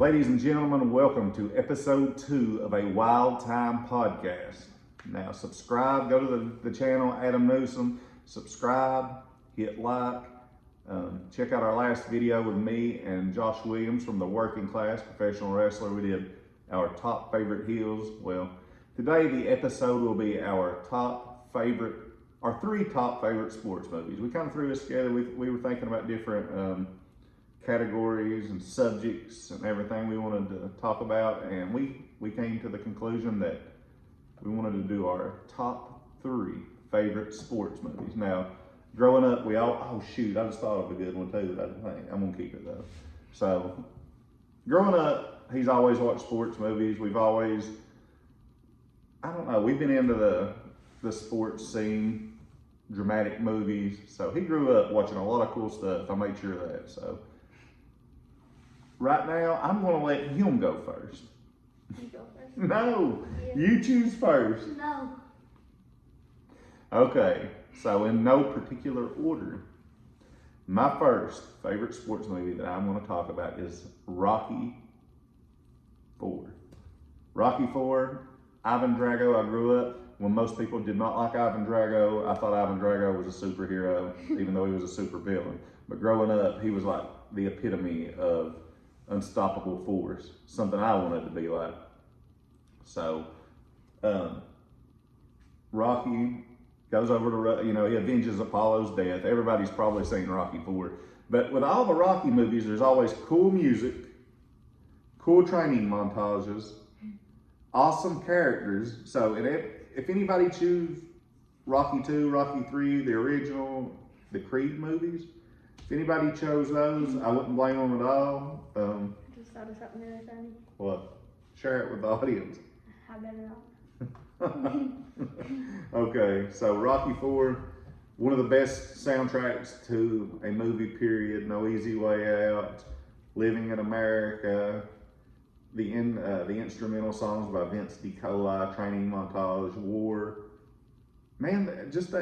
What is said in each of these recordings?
Ladies and gentlemen, welcome to episode 2 of a Wild Time podcast. Now subscribe, go to the channel, Adam Newsom, subscribe, hit like, check out our last video with me and Josh Williams from the Working Class Professional Wrestler. We did our top favorite heels. Well, today the episode will be our three top favorite sports movies. We kind of threw this together. We were thinking about different categories and subjects and everything we wanted to talk about, and we came to the conclusion that we wanted to do our top 3 favorite sports movies. Now, growing up, I just thought of a good one too that I think I'm gonna keep it though. So, growing up, he's always watched sports movies. We've always, we've been into the sports scene, dramatic movies. So he grew up watching a lot of cool stuff. I made sure of that. So right now, I'm going to let him go first. You go first. No, Yeah. You choose first. No. Okay, so in no particular order, my first favorite sports movie that I'm going to talk about is Rocky IV. Rocky IV, Ivan Drago. I grew up when most people did not like Ivan Drago. I thought Ivan Drago was a superhero, even though he was a supervillain. But growing up, he was like the epitome of unstoppable force, something I wanted to be like. So, Rocky goes over to, he avenges Apollo's death. Everybody's probably seen Rocky IV. But with all the Rocky movies, there's always cool music, cool training montages, awesome characters. So if anybody choose Rocky II, Rocky III, the original, the Creed movies, if anybody chose those, I wouldn't blame them at all. I just thought of something really funny. What? Share it with the audience. I better not. Okay, so Rocky IV, one of the best soundtracks to a movie, period. No Easy Way Out, Living in America, the instrumental songs by Vince DiCola, training montage, War. Man, just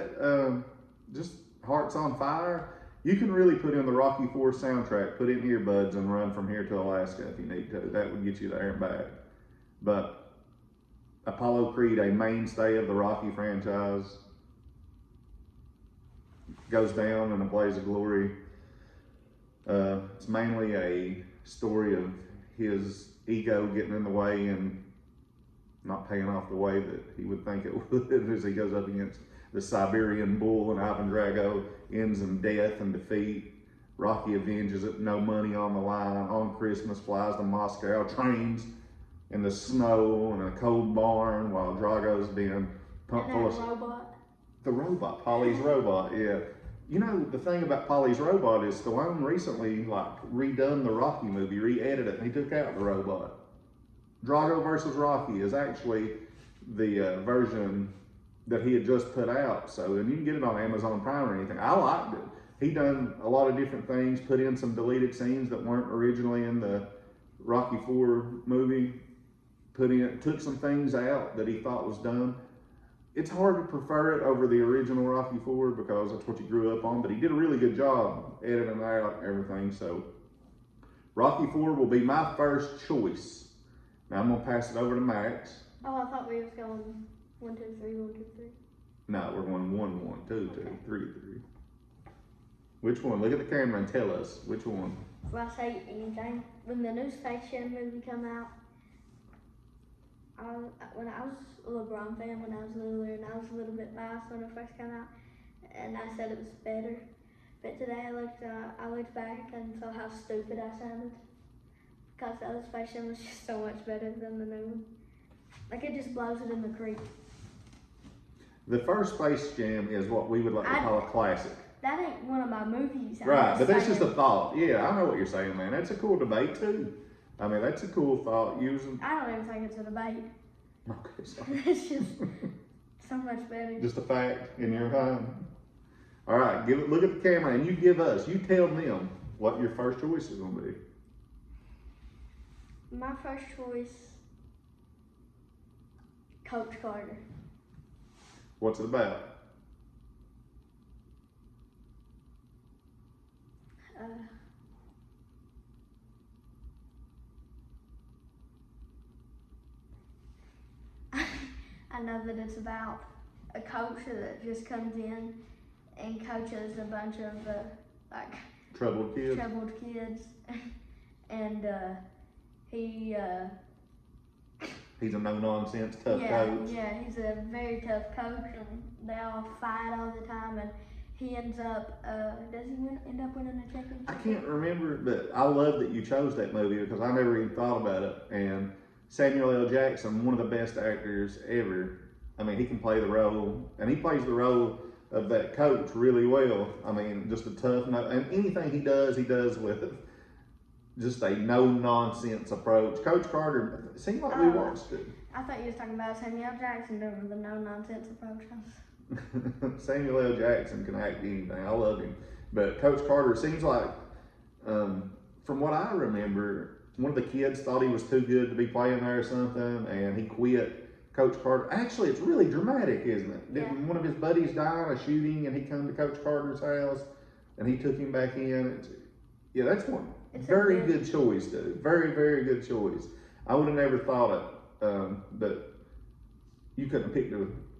Hearts on Fire. You can really put in the Rocky IV soundtrack, put in earbuds and run from here to Alaska if you need to. That would get you there and back. But Apollo Creed, a mainstay of the Rocky franchise, goes down in a blaze of glory. It's mainly a story of his ego getting in the way and not paying off the way that he would think it would as he goes up against the Siberian Bull, and Ivan Drago ends in death and defeat. Rocky avenges it, no money on the line, on Christmas, flies to Moscow, trains in the snow in a cold barn while Drago's being pumped full of... robot. The robot, Polly's robot, yeah. You know, the thing about Polly's robot is Stallone recently redone the Rocky movie, re-edited it, and he took out the robot. Drago versus Rocky is actually the version that he had just put out. So, and you can get it on Amazon Prime or anything. I liked it. He done a lot of different things, put in some deleted scenes that weren't originally in the Rocky IV movie, took some things out that he thought was done. It's hard to prefer it over the original Rocky IV because that's what you grew up on, but he did a really good job editing out everything. So Rocky IV will be my first choice. Now I'm gonna pass it over to Max. Oh, I thought we were going 1, 2, 3, 1, 2, 3. No, we're going 1, 1, 2, 2, 3, 3. Which one? Look at the camera and tell us which one. If I say anything, when the new Space Jam movie come out, when I was a LeBron fan when I was littler, and I was a little bit biased when it first came out, and I said it was better. But today I looked back and saw how stupid I sounded, because the other Space Jam was just so much better than the new one. Like, it just blows it in the creek. The first Space Jam is what we would like to call a classic. That ain't one of my movies. Right, but that's just a thought. Yeah, I know what you're saying, man. That's a cool debate too. I mean, that's a cool thought using. I don't even think it's a debate. Okay, sorry. It's just so much better. Just a fact in your mind. All right, look at the camera and you tell them what your first choice is going to be. My first choice, Coach Carter. What's it about? I know that it's about a coach that just comes in and coaches a bunch of like Troubled kids. and he. He's a no-nonsense tough coach. Yeah, he's a very tough coach, and they all fight all the time, and he ends up, does he end up winning a championship? I can't remember, but I love that you chose that movie because I never even thought about it. And Samuel L. Jackson, one of the best actors ever. I mean, he can play the role, and he plays the role of that coach really well. I mean, just a tough, and anything he does with just a no-nonsense approach. Coach Carter, it seemed like we watched it. I thought you was talking about Samuel L. Jackson doing the no-nonsense approach. Samuel L. Jackson can act anything. I love him. But Coach Carter seems like, from what I remember, one of the kids thought he was too good to be playing there or something, and he quit. Coach Carter, actually, it's really dramatic, isn't it? Yeah. Didn't one of his buddies die in a shooting, and he come to Coach Carter's house, and he took him back in? Yeah, that's one. It's very good choice, dude. Very, very good choice. I would have never thought it, but you couldn't have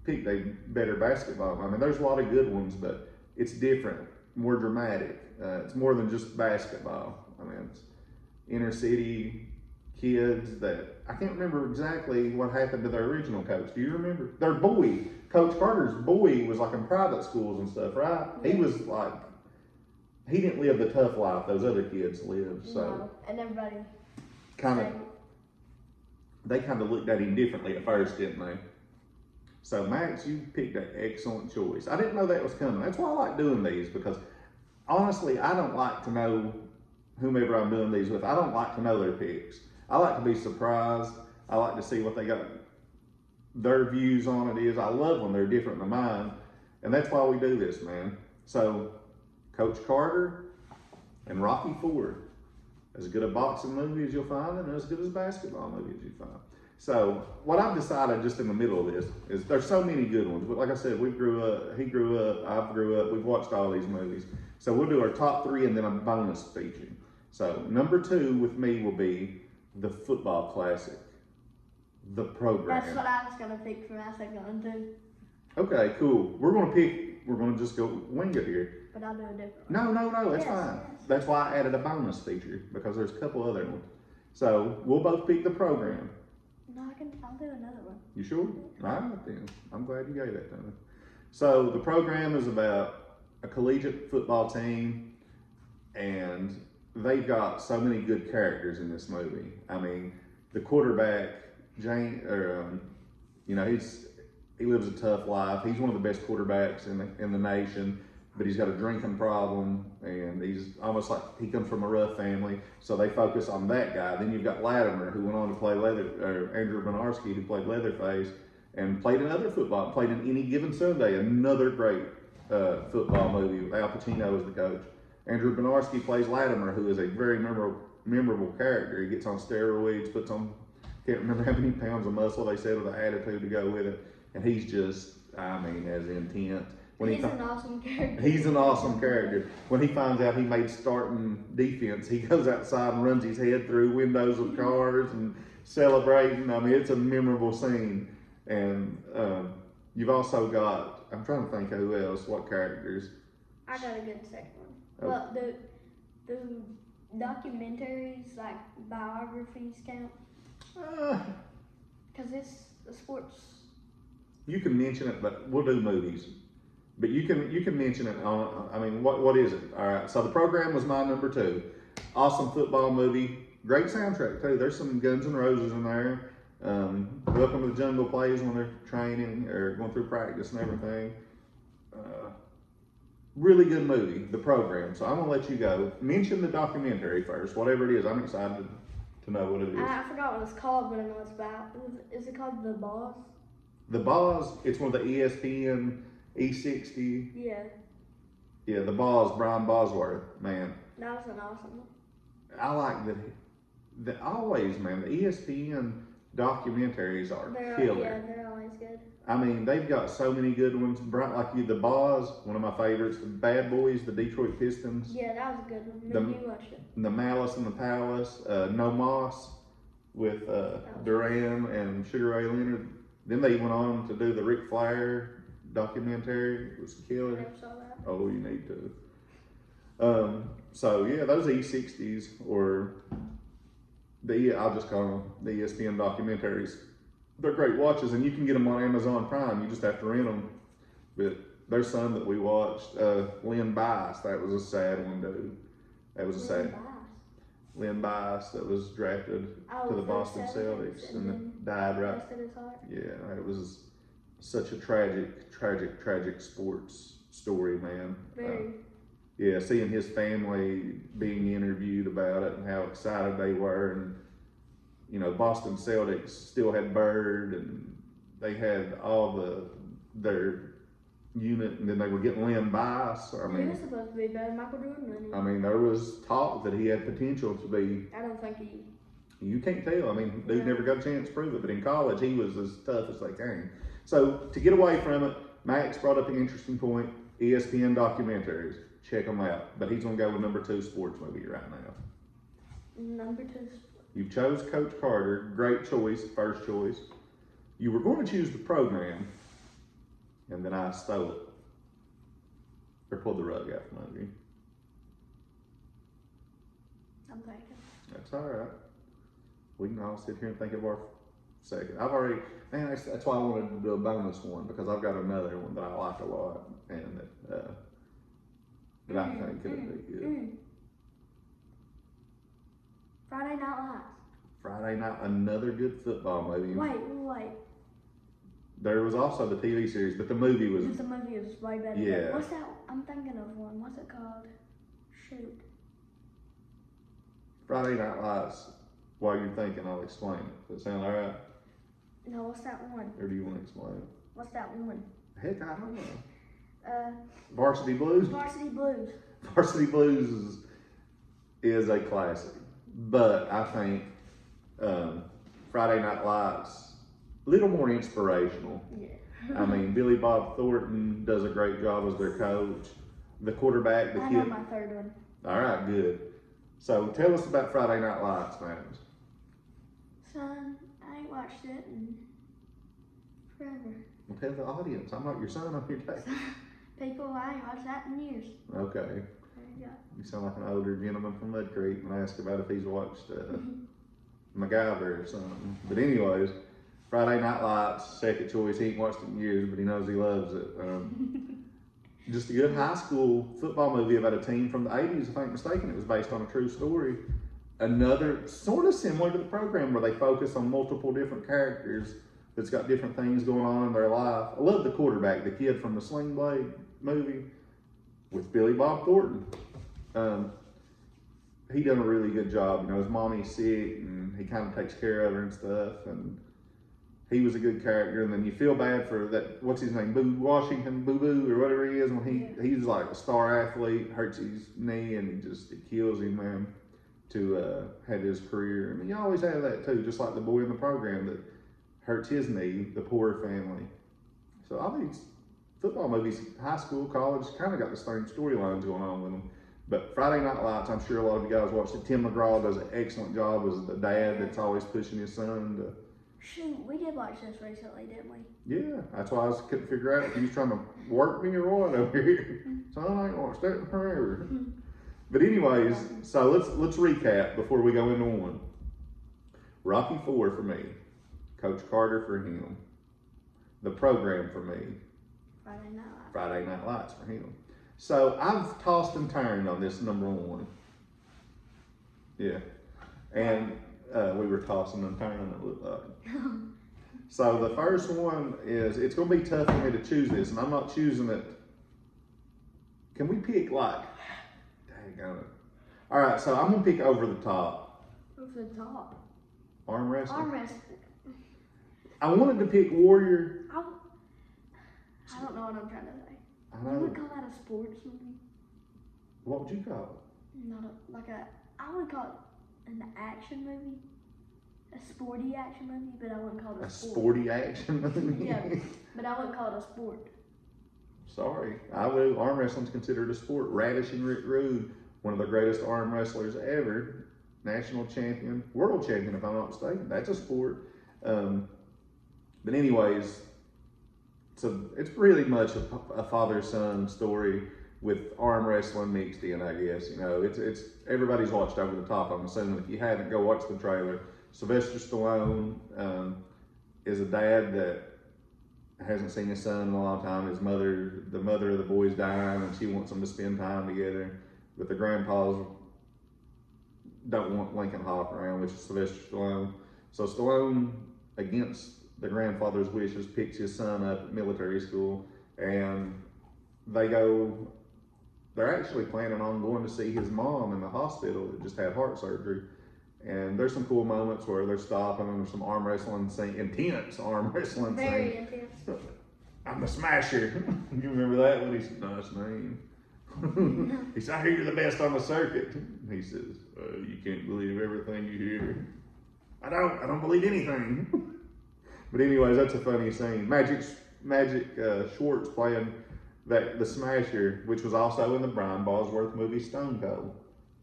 picked a better basketball. I mean, there's a lot of good ones, but it's different, more dramatic. It's more than just basketball. I mean, it's inner city kids that, I can't remember exactly what happened to their original coach. Do you remember? Their boy, Coach Carter's boy, was like in private schools and stuff, right? Yeah. He was like, he didn't live the tough life those other kids lived. So no, and everybody they kind of looked at him differently at first, didn't they? So Max, you picked an excellent choice. I didn't know that was coming. That's why I like doing these, because honestly, I don't like to know whomever I'm doing these with. I don't like to know their picks. I like to be surprised. I like to see what they got, their views on it is. I love when they're different than mine, and that's why we do this, man. So Coach Carter and Rocky IV, as good a boxing movie as you'll find, and as good as a basketball movie as you find. So what I've decided just in the middle of this is there's so many good ones, but like I said, we grew up, he grew up, I grew up, we've watched all these movies. So we'll do our top three and then a bonus feature. So number 2 with me will be the football classic, The Program. That's what I was gonna pick for my second one too. Okay, cool. We're gonna just go wing it here. But I'll do a different one. No, that's fine. Yes. That's why I added a bonus feature, because there's a couple other ones. So we'll both pick The Program. No, I'll do another one. You sure? All right then. I'm glad you gave that to me. So The Program is about a collegiate football team, and they've got so many good characters in this movie. I mean, the quarterback, he lives a tough life. He's one of the best quarterbacks in the nation, but he's got a drinking problem, and he's almost like he comes from a rough family, so they focus on that guy. Then you've got Latimer, who went on to play Andrew Benarski, who played Leatherface, and played another football, played in Any Given Sunday, another great football movie with Al Pacino as the coach. Andrew Benarski plays Latimer, who is a very memorable character. He gets on steroids, puts on, can't remember how many pounds of muscle they said, with an attitude to go with it, and he's just, as intense. He's an awesome character. He's an awesome character. When he finds out he made starting defense, he goes outside and runs his head through windows of cars and celebrating. I mean, it's a memorable scene. And you've also got, I'm trying to think of who else, what characters. I got a good second one. Well, the documentaries, like biographies, count? Because it's the sports. You can mention it, but we'll do movies. But you can mention it on, what is it? All right, so The Program was my number 2. Awesome football movie. Great soundtrack too. There's some Guns N' Roses in there. Welcome to the Jungle plays when they're training or going through practice and everything. Really good movie, The Program. So I'm gonna let you go. Mention the documentary first, whatever it is. I'm excited to know what it is. I forgot what it's called, but I know what it's about. Is it called The Boss? The Boss, it's one of the ESPN E60. Yeah. Yeah, The Boss, Brian Bosworth, man. That was an awesome one. I like that always, man, the ESPN documentaries are killer. Yeah, they're always good. I mean, they've got so many good ones. The Boss, one of my favorites. The Bad Boys, the Detroit Pistons. Yeah, that was a good one. You watched it. The Malice in the Palace. No Moss with Duran and Sugar Ray Leonard. Then they went on to do the Ric Flair documentary. It was I killer. never saw that. Oh, you need to. So yeah, those E60s or I'll just call them the ESPN documentaries. They're great watches, and you can get them on Amazon Prime. You just have to rent them. But there's some that we watched. Lynn Bias, that was a sad one, dude. That was a sad. Lynn Bias that was drafted to the Boston Celtics and then died right. Yeah, it was such a tragic sports story, man. Very. Yeah, seeing his family being interviewed about it and how excited they were, and you know, Boston Celtics still had Bird, and they had all their unit, and then they were getting Lynn Bias. I mean, he was supposed to be better than Michael Jordan. I mean, there was talk that he had potential to be. I don't think he. You can't tell. I mean, dude never got a chance to prove it, but in college he was as tough as they came. So to get away from it, Max brought up an interesting point. ESPN documentaries, check them out. But he's gonna go with number 2 sports movie right now. Number 2. You chose Coach Carter, great choice, first choice. You were going to choose the program, and then I stole it. Or pulled the rug out from under you. I'm thinking. That's all right. We can all sit here and think of our second. I've already, man, that's why I wanted to do a bonus one, because I've got another one that I like a lot, and that I think it'll be good. Friday Night Lights. Friday Night, another good football movie. Wait. There was also the TV series, but the movie was. The movie was way better. Yeah. What's that? I'm thinking of one. What's it called? Shoot. Friday Night Lights. While you're thinking, I'll explain it. Does that sound alright? No, what's that one? Or do you want to explain it? What's that one? Heck, I don't know. Varsity Blues. Varsity Blues is a classic. But I think Friday Night Lights, a little more inspirational. Yeah. I mean, Billy Bob Thornton does a great job as their coach. The quarterback, the I kid. know my third one. All right, good. So tell us about Friday Night Lights, man. Son, I ain't watched it in forever. Well, tell the audience. I'm not your son, I'm your dad. People, I ain't watched that in years. Okay. There you go. You sound like an older gentleman from Mud Creek when I ask about if he's watched MacGyver or something. But anyways, Friday Night Lights, second choice. He ain't watched it in years, but he knows he loves it. Just a good high school football movie about a team from the 80s, if I ain't mistaken. It was based on a true story. Another sort of similar to the program where they focus on multiple different characters that's got different things going on in their life. I love the quarterback, the kid from the Sling Blade movie with Billy Bob Thornton. He done a really good job. You know, his mommy's sick and he kind of takes care of her and stuff. And he was a good character. And then you feel bad for that, what's his name, Boo Washington, Boo Boo, or whatever he is. When he's like a star athlete, hurts his knee, and it kills him, man, to have his career. I mean, you always have that too, just like the boy in the program that hurts his knee, the poor family. So all these football movies, high school, college, kind of got the same storylines going on with them. But Friday Night Lights, I'm sure a lot of you guys watched it. Tim McGraw does an excellent job as the dad that's always pushing his son to. Shoot, we did watch this recently, didn't we? Yeah, that's why I couldn't figure out if he was trying to work me or what over here. Son, I ain't watched that in forever. But anyways, so let's recap before we go into one. Rocky IV for me, Coach Carter for him, the program for me, Friday Night Lights for him. So I've tossed and turned on this number one. Yeah, and we were tossing and turning, it looked like. So the first one is, it's going to be tough for me to choose this, and I'm not choosing it. Can we pick like, dang on it. All right, so I'm going to pick over the top. Over the top? Arm wrestling? Arm wrestling. I wanted to pick Warrior. I don't know what I'm trying to say. I know. You would call that a sports movie? What would you call it? I would call it an action movie. A sporty action movie, but I wouldn't call it a sport. Sporty action movie? Yeah, but I wouldn't call it a sport. Sorry, I will. Arm wrestling's considered a sport. Ravishing Rick Rude, one of the greatest arm wrestlers ever, national champion, world champion if I'm not mistaken. That's a sport. But anyways, so it's really much a father-son story with arm wrestling mixed in, I guess. You know, it's everybody's watched Over the Top. I'm assuming if you haven't, go watch the trailer. Sylvester Stallone is a dad that hasn't seen his son in a long time. His mother, the mother of the boy's dying, and she wants them to spend time together. But the grandpas don't want Lincoln Hawk around, which is Sylvester Stallone. So Stallone, against the grandfather's wishes, picks his son up at military school, and they're actually planning on going to see his mom in the hospital that just had heart surgery. And there's some cool moments where they're stopping and there's some arm wrestling scene, intense arm wrestling scene. Very intense. I'm the Smasher. You remember that when he said, nice name. He said, I hear you're the best on the circuit. He says, you can't believe everything you hear. I don't believe anything. But anyways, that's a funny scene. Magic Schwartz playing the Smasher, which was also in the Brian Bosworth movie Stone Cold.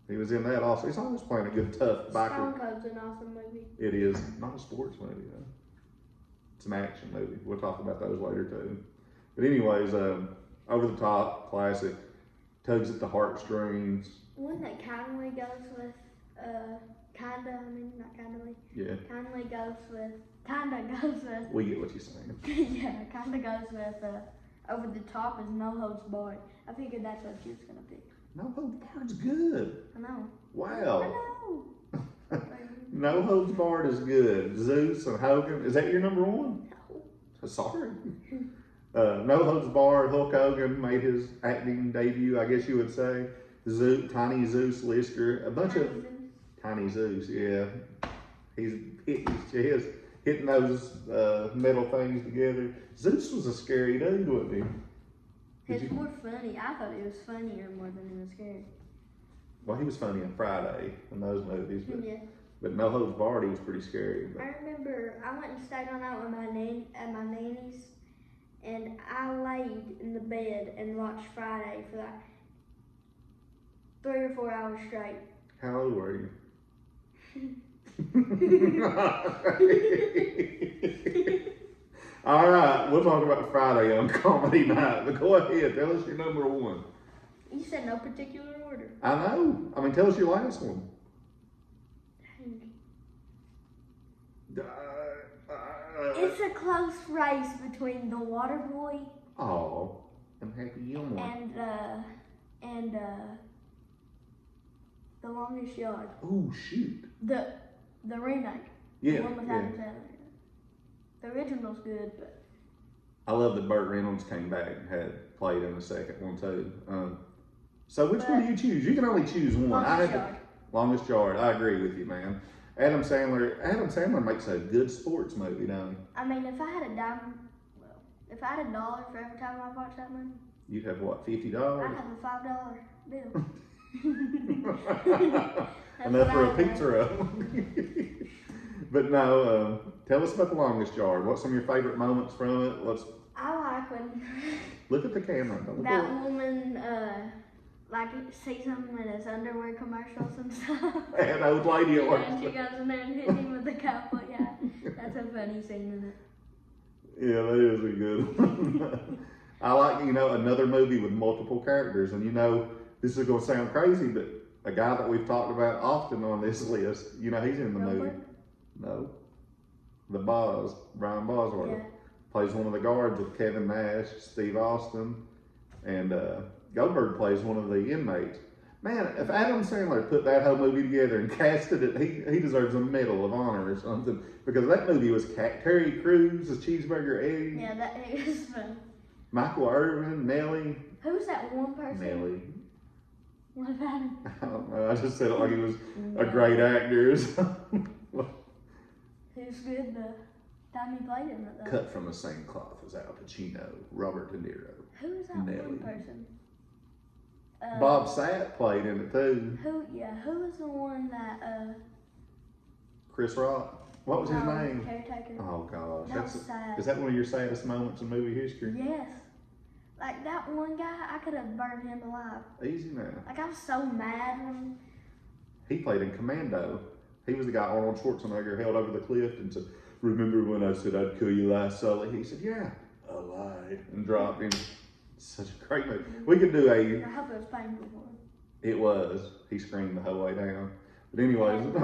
He was in that also. He's always playing a good tough biker. Stone Cold's an awesome movie. It is. Not a sports movie though. It's an action movie. We'll talk about those later too. But anyways, Over the Top, classic. Tugs at the heartstrings. One that kindly goes with, not kindly. Yeah. Kinda goes with, We get what you're saying. yeah, kinda goes with, Over the Top is No Holds Barred. I figured that's what you was gonna pick. No Holds Barred's good. I know. Wow. I know. No Holds Barred is good. Zeus and Hogan. Is that your number one? No. Sorry. No Holds Barred. Hulk Hogan made his acting debut, I guess you would say. Tiny Zeus Lister. A bunch of Tiny Zeus, yeah. He's hitting his chest, hitting those metal things together. Zeus was a scary dude, wasn't he? It's more funny. I thought it was funnier more than it was scary. Well, he was funny on Friday in those movies, Yeah. but No Holds Barred, he was pretty scary. But. I remember I went and stayed on out with my nanny's, and I laid in the bed and watched Friday for like 3 or 4 hours straight. How old were you? All right, we'll talk about Friday on Comedy Night, but go ahead, tell us your number one. You said no particular order. I know. I mean, tell us your last one. It's a close race between The Waterboy and Happy Gilmore. and The Longest Yard. Oh, shoot. The remake. Yeah, The one with Adam Sandler. The original's good, but I love that Burt Reynolds came back and had played in the second one too. So which one do you choose? You can only choose one. Longest Yard. I agree with you, man. Adam Sandler makes a good sports movie, don't he? I mean, if I had a dollar for every time I watched that movie, You'd have what, $50? I'd have a $5 bill. Enough for a pizza roll. But no, tell us about The Longest Yard. What's some of your favorite moments from it? I like when Look at the camera. that woman sees him in his underwear commercials and stuff. And old lady at work. And she goes in there and hits him with the cowboy hat. That's a funny scene, isn't it? Yeah, that is a good one. I like, another movie with multiple characters. And this is going to sound crazy, but a guy that we've talked about often on this list, he's in the movie. No. The Boz, Brian Bosworth. Yeah. Plays one of the guards with Kevin Nash, Steve Austin, and Goldberg plays one of the inmates. Man, if Adam Sandler put that whole movie together and casted it, he deserves a Medal of Honor or something, because that movie was Terry Crews, the Cheeseburger Eddie. Yeah, that is fun. Michael Irvin, Nelly. Who's that one person? Nelly. What about him? I don't know. I just said it like he was a great actor or something. Who's good? The time he played in it, though. Cut from the same cloth as Al Pacino, Robert De Niro. Who's that Nelly. one person? Bob Sapp played in it too. Who was the one that, Chris Rock. What was his name? Caretaker. Oh gosh. That was sad. Is that one of your saddest moments in movie history? Yes. Like that one guy, I could have burned him alive. Easy now. Like I was so mad when... He played in Commando. He was the guy Arnold Schwarzenegger held over the cliff and said, "Remember when I said I'd kill you last, Sully?" He said, "Yeah, I lied," and dropped him. Such a great movie. We could do I hope it was painful for him. It was. He screamed the whole way down. But anyways. And,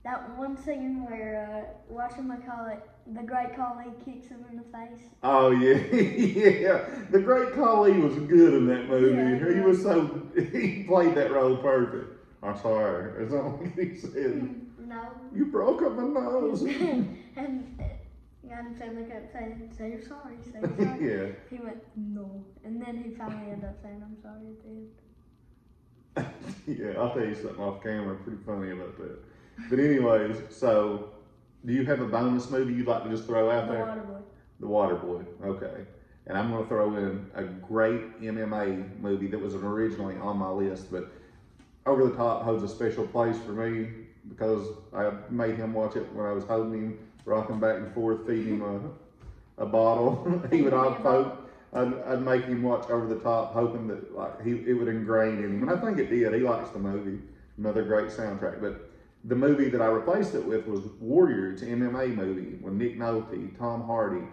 that one scene where whatchamacallit, the Great Khali kicks him in the face. Oh yeah, yeah. The Great Khali was good in that movie. Yeah, He was so he played that role perfect. I'm sorry. That's all he said. No. You broke up my nose. and Adam Sandler kept saying, "Say you're sorry, say you're sorry." Yeah. He went, "No," and then he finally ended up saying, "I'm sorry," at the end. Yeah, I'll tell you something off camera. Pretty funny about that. But anyways, so do you have a bonus movie you'd like to just throw out there? Waterboy. The Waterboy. Okay. And I'm going to throw in a great MMA movie that was originally on my list, but Over the Top holds a special place for me because I made him watch it when I was holding him, rocking back and forth, feeding him a bottle. He would all poke. I'd make him watch Over the Top, hoping that it would ingrain in him, and I think it did. He likes the movie. Another great soundtrack. But the movie that I replaced it with was Warrior. It's an MMA movie with Nick Nolte, Tom Hardy.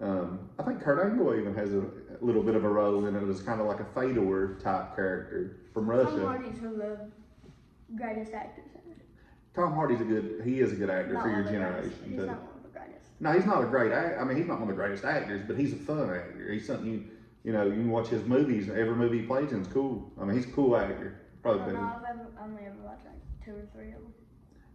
I think Kurt Angle even has a little bit of a role in it as kind of like a Fedor type character from Russia. Tom Hardy's one of the greatest actors in it. Tom Hardy's he is a good actor for your generation. He's not one of the greatest. No, he's not a great actor. I mean, he's not one of the greatest actors, but he's a fun actor. He's something you can watch his movies. Every movie he plays in is cool. I mean, he's a cool actor. Probably. I've only ever watched like 2 or 3 of them.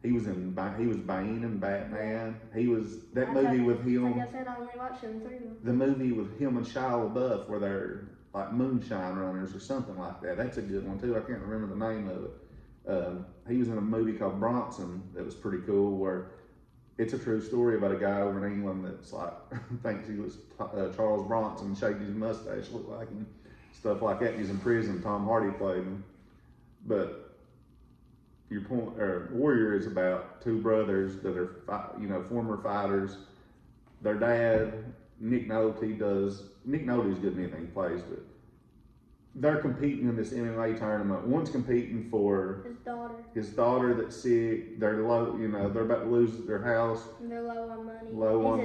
He was Bane and Batman. He was that movie with him. Like I said, I only watched 2 or 3 of them. The movie with him and Shia LaBeouf where they're like moonshine runners or something like that. That's a good one too. I can't remember the name of it. He was in a movie called Bronson that was pretty cool where it's a true story about a guy over in England that's like thinks he was Charles Bronson, shaved his mustache, looked like him, stuff like that. He's in prison. Tom Hardy played him, but your point, Warrior is about 2 brothers that are former fighters. Their dad, Nick Nolte's good in anything he plays, but they're competing in this MMA tournament. One's competing for his daughter that's sick. They're they're about to lose their house. And they're low on money.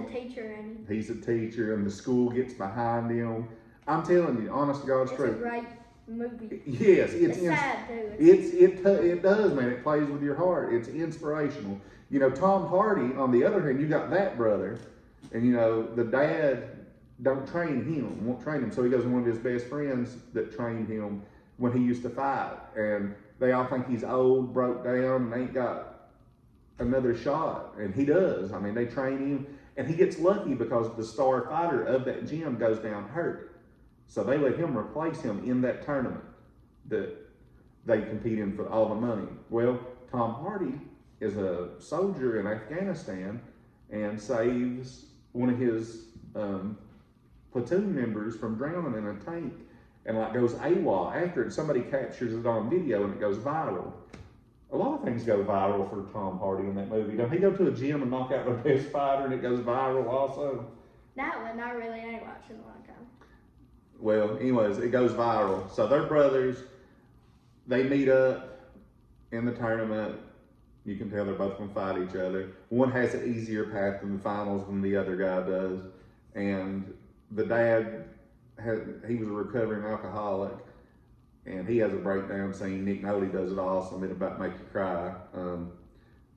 He's a teacher, and he's a teacher, and the school gets behind him. I'm telling you, honest to God's truth. It's a great movie. Yes, it's sad too. It does, man. It plays with your heart. It's inspirational. Tom Hardy, on the other hand, you got that brother, and the dad won't train him. So he goes to one of his best friends that trained him when he used to fight, and they all think he's old, broke down, and ain't got another shot, and he does. I mean, they train him, and he gets lucky because the star fighter of that gym goes down hurt. So they let him replace him in that tournament that they compete in for all the money. Well, Tom Hardy is a soldier in Afghanistan and saves one of his platoon members from drowning in a tank and goes AWOL after it. Somebody captures it on video and it goes viral. A lot of things go viral for Tom Hardy in that movie. Don't he go to a gym and knock out the best fighter and it goes viral also? That one I really ain't watching a long time. Well, anyways, it goes viral. So they're brothers. They meet up in the tournament. You can tell they're both going to fight each other. One has an easier path in the finals than the other guy does. And the dad, he was a recovering alcoholic. And he has a breakdown scene. Nick Nolte does it awesome. It about make you cry.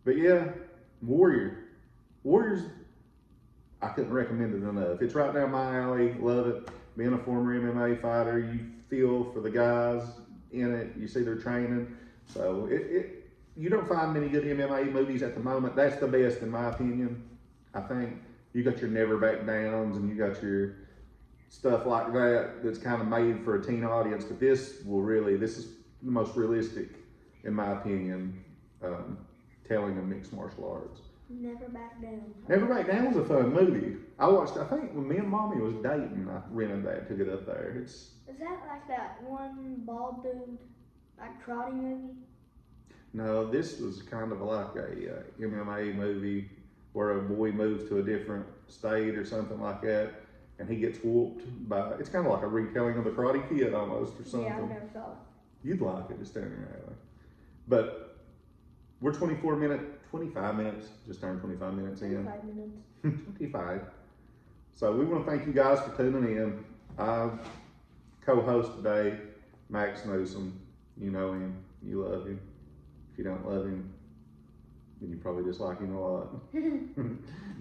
But yeah, Warriors, I couldn't recommend it enough. It's right down my alley. Love it. Being a former MMA fighter, you feel for the guys in it. You see their training. So you don't find many good MMA movies at the moment. That's the best in my opinion. I think you got your Never Back Downs and you got your stuff like that that's kind of made for a teen audience. But this is the most realistic, in my opinion, telling of mixed martial arts. Never Back Down. Never Back Down was a fun movie. I think when me and Mommy was dating, I rented that, took it up there. Is that like that one bald dude, like karate movie? No, this was kind of like a MMA movie where a boy moves to a different state or something like that, and he gets whooped by. It's kind of like a retelling of the Karate Kid almost, or something. Yeah, I've never saw it. You'd like it, it's down your alley. But We're 25 minutes, just turned 25 minutes in. 5 minutes. 25. So we want to thank you guys for tuning in. I co-host today, Max Newsom. You know him, you love him. If you don't love him, then you probably dislike him a lot.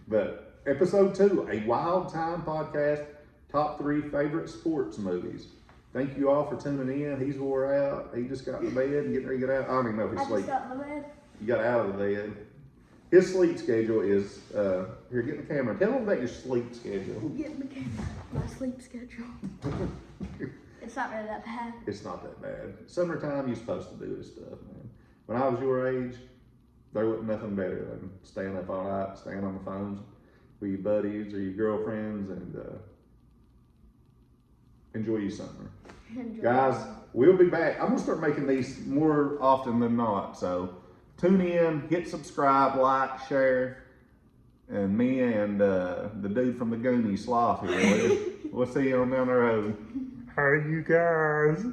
But episode 2, a Wild Time podcast, top 3 favorite sports movies. Thank you all for tuning in. He's wore out. He just got in the bed and getting ready to get out. I don't even know if he's asleep. I just got in the bed. You got out of the bed. His sleep schedule is, here, get the camera. Tell him about your sleep schedule. Get in the camera. My sleep schedule. It's not really that bad. It's not that bad. Summertime, you're supposed to do this stuff, man. When I was your age, there wasn't nothing better than staying up all night, staying on the phones with your buddies or your girlfriends, and enjoy your summer. Guys, we'll be back. I'm going to start making these more often than not, so tune in, hit subscribe, like, share, and me and the dude from the Goonies, Sloth here, we'll see you on down the road. Hey, you guys.